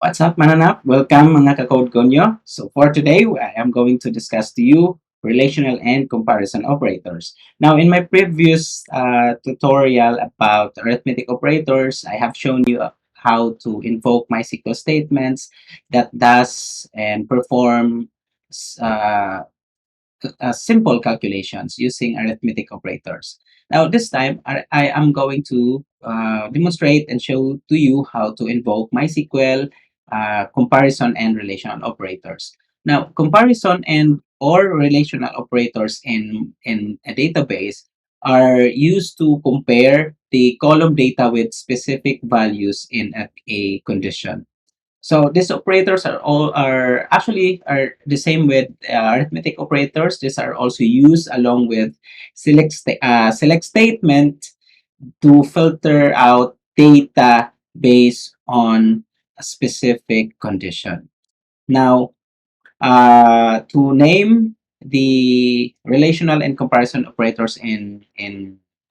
What's up, mananap? Welcome mga ka-code konyo. So for today, I am going to discuss to you relational and comparison operators. Now, in my previous tutorial about arithmetic operators, I have shown you how to invoke MySQL statements that does and perform uh, simple calculations using arithmetic operators. Now, this time, I am going to demonstrate and show to you how to invoke MySQL comparison and relational operators. Now, comparison and or relational operators in a database are used to compare the column data with specific values in a condition. So these operators are actually are the same with arithmetic operators. These are also used along with select statement to filter out data based on a specific condition. Now, to name the relational and comparison operators in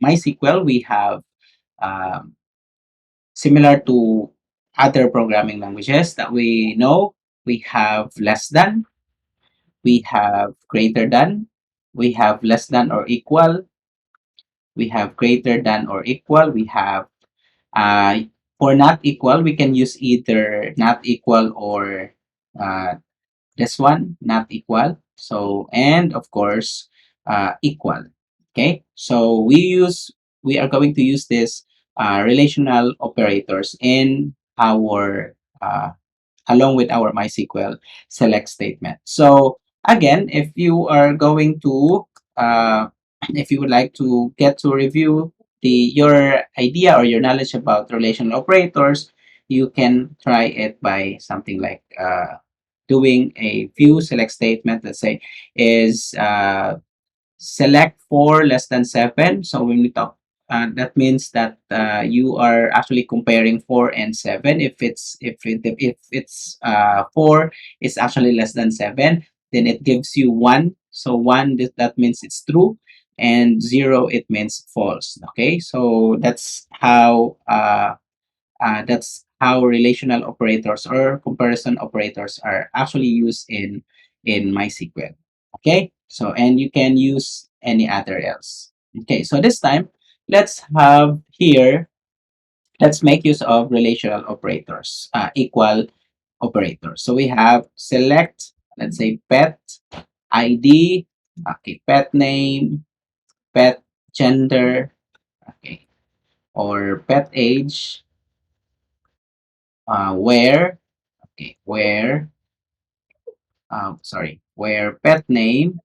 MySQL, we have um, similar to other programming languages that we know, we have less than, we have greater than, we have less than or equal, we have greater than or equal, we have uh, for not equal, we can use either not equal or uh, this one, not equal. So, and of course, equal. Okay, so we are going to use this relational operators in our along with our MySQL select statement. So again, if you are going to, if you would like to get to review your idea or your knowledge about relational operators, you can try it by something like doing a view select statement. Let's say is select 4 less than 7. So when we talk, that means that you are actually comparing 4 and 7. If it's 4 is actually less than 7, then it gives you 1. So 1, that means it's true, and 0, it means false. Okay, so that's how relational operators or comparison operators are actually used in MySQL. Okay, so and you can use any other else. Okay, so this time let's have here, let's make use of relational operators, equal operators. So we have select, let's say pet ID, okay, pet name, pet gender, okay, or pet age, where, okay, where pet name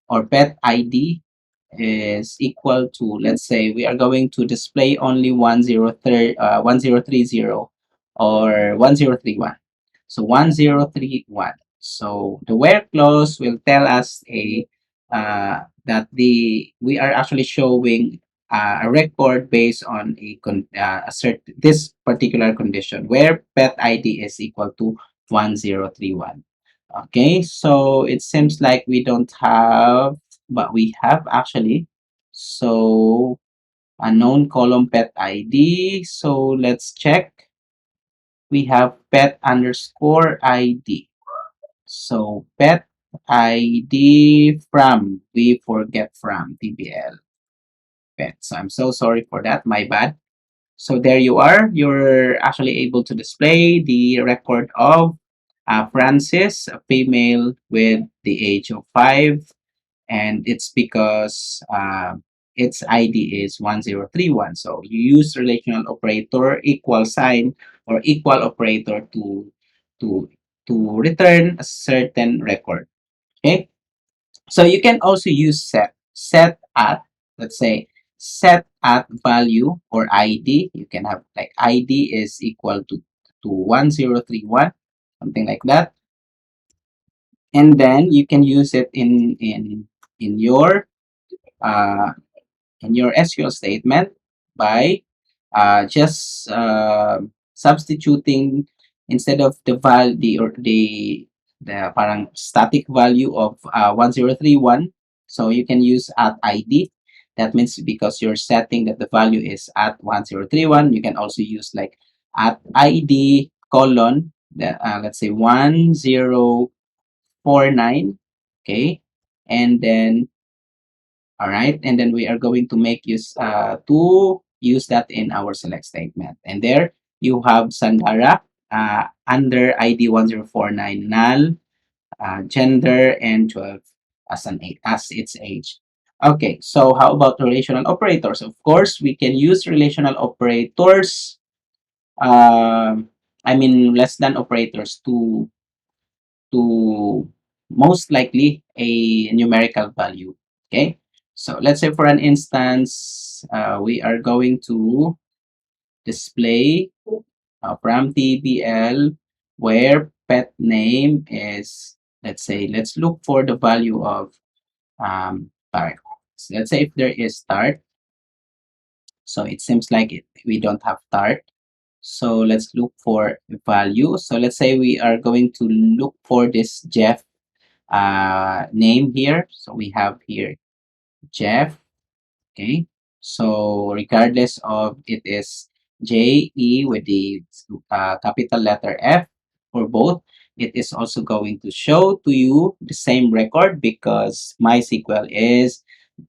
or pet ID is equal to, let's say we are going to display only 1030 or 1031. So 1031. So the where clause will tell us that we are actually showing a record based on this particular condition where pet ID is equal to 1031. Okay, so it seems like we don't have, but we have actually. So unknown column pet ID. So let's check. We have pet underscore ID. So pet ID from, we forget from TBL pet. So I'm so sorry for that. My bad. So there you are. You're actually able to display the record of Francis, a female with the age of 5, and it's because its ID is 1031. So you use relational operator equal sign or equal operator to to return a certain record. Okay, so you can also use set at, let's say set at value or ID. You can have like ID is equal to 1031, something like that, and then you can use it in your uh, SQL statement by just substituting, instead of the val the parang static value of 1031, so you can use at ID. That means because you're setting that the value is at 1031, you can also use like at ID colon that let's say 1049. Okay, and then all right, and then we are going to make use to use that in our select statement. And there you have Sandara under ID 1049 null, gender, and 12 as as its age. Okay, so how about relational operators? Of course, we can use relational operators. I mean less than operators to most likely a numerical value. Okay, so let's say for an instance, we are going to display from TBL where pet name is, let's say, let's look for the value of start. So let's say if there is start, so it seems like we don't have start. So let's look for value. So let's say we are going to look for this Jeff name here. So we have here Jeff. Okay. So regardless of it is JE with the capital letter F or both, it is also going to show to you the same record because MySQL is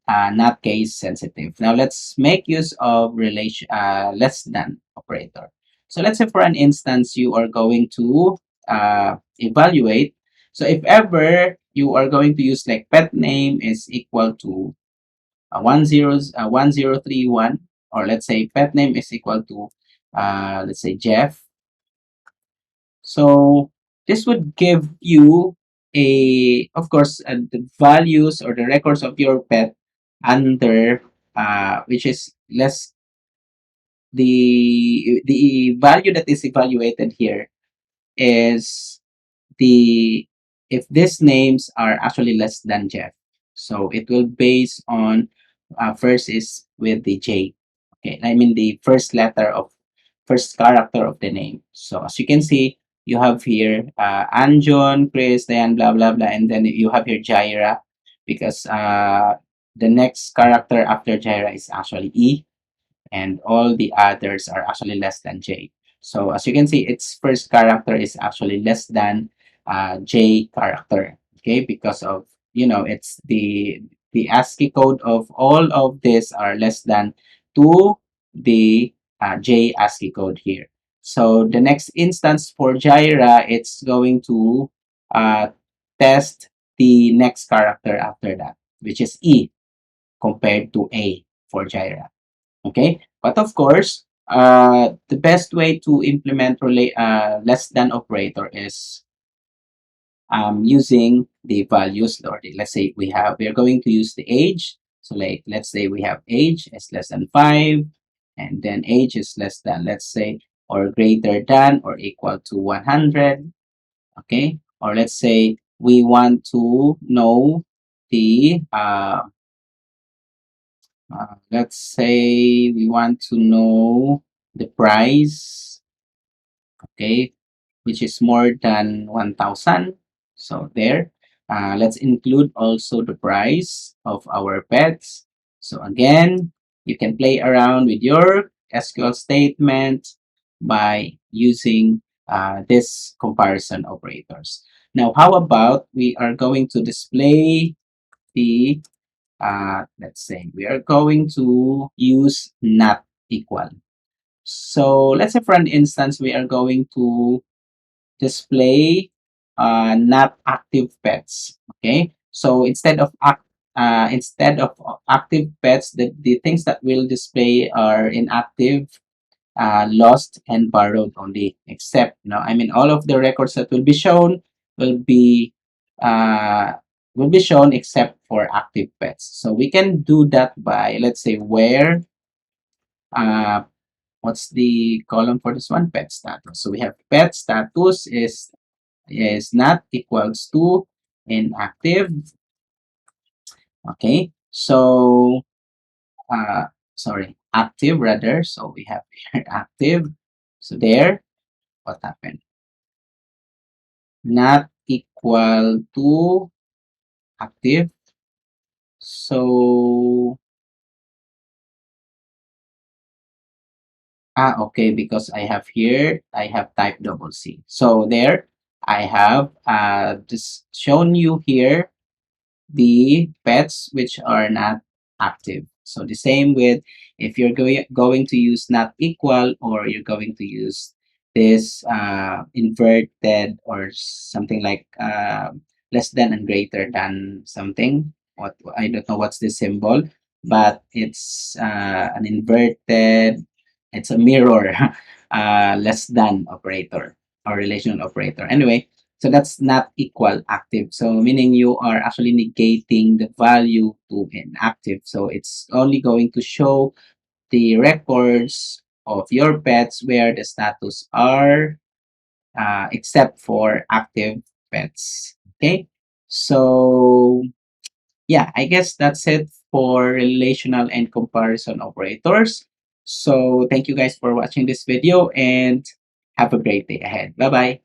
not case sensitive. Now let's make use of relation less than operator. So let's say for an instance you are going to evaluate. So if ever you are going to use like pet name is equal to 1031, or let's say pet name is equal to let's say Jeff. So this would give you a, of course, the values or the records of your pet under which is less the value that is evaluated here is the if these names are actually less than Jeff. So it will base on first is with the J. Okay, I mean the first letter of first character of the name. So as you can see, you have here Anjon, Chris, Diane, blah blah blah, and then you have here Jaira because the next character after Jaira is actually E, and all the others are actually less than J. So as you can see, its first character is actually less than J character. Okay, because of it's the ASCII code of all of this are less than to the J ASCII code here. So the next instance for Jaira, it's going to uh, test the next character after that, which is E compared to A for Jaira. Okay, but of course the best way to implement less than operator is using the values or let's say we are going to use the age. So like let's say we have age is less than 5, and then age is less than, let's say, or greater than or equal to 100. Okay, or let's say we want to know the let's say we want to know the price, okay, which is more than 1,000. So there, let's include also the price of our pets. So again, you can play around with your SQL statement by using this comparison operators. Now, how about we are going to display the let's say we are going to use not equal. So let's say for an instance, we are going to display not active pets. Okay, so instead of active pets, the things that will display are inactive, lost, and borrowed only. Except, I mean, all of the records that will be uh, will be shown except for active pets. So we can do that by, let's say, where uh, what's the column for this one? Pet status. So we have pet status is not equals to inactive. Okay, so sorry, active rather. So we have here active. So there, what happened? Not equal to active. So Okay, because I have here, I have type double C. So there, I have just shown you here the pets which are not active. So the same with if you're going to use not equal, or you're going to use this inverted, or something like less than and greater than something. What, I don't know what's the symbol, but it's an inverted. It's a mirror less than operator, or relational operator. Anyway, so that's not equal active. So meaning you are actually negating the value to inactive. So it's only going to show the records of your pets where the status are except for active pets. Okay. So yeah, I guess that's it for relational and comparison operators. So thank you guys for watching this video, and have a great day ahead. Bye bye.